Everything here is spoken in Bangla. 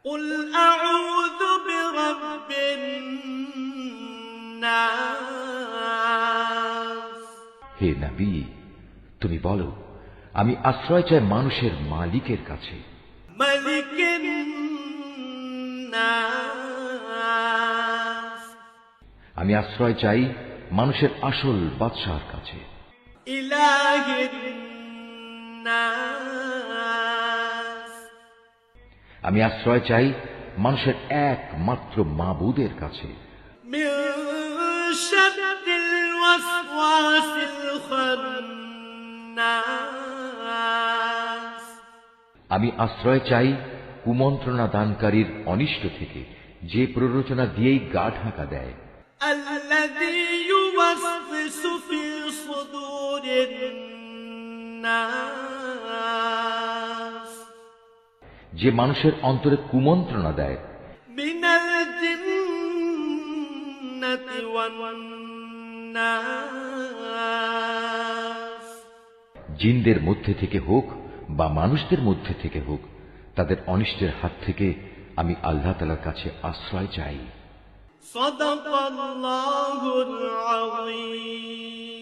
قل أعوذ برب الناس হে নবী, তুমি বলো, আমি আশ্রয় চাই মানুষের মালিকের কাছে, ملك الناس আমি আশ্রয় চাই মানুষের আসল বাদশাহর কাছে, إله الناس আমি আশ্রয় চাই মানুষের একমাত্র মাবুদের কাছে, من شر الوسواس الخناس আমি আশ্রয় চাই কুমন্ত্রণা দানকারীর অনিষ্ট থেকে, যে প্ররোচনা দিয়েই গা ঢাকা দেয়, الذي يوسوس في صدور الناس যে মানুষের অন্তরে কুমন্ত্রণা দেয়, من الجنة والناس জিনদের মধ্যে থেকে হোক বা মানুষদের মধ্যে থেকে হোক, তাদের অনিষ্টের হাত থেকে আমি আল্লাহ তাআলার কাছে আশ্রয় চাই। صدق الله العظيم।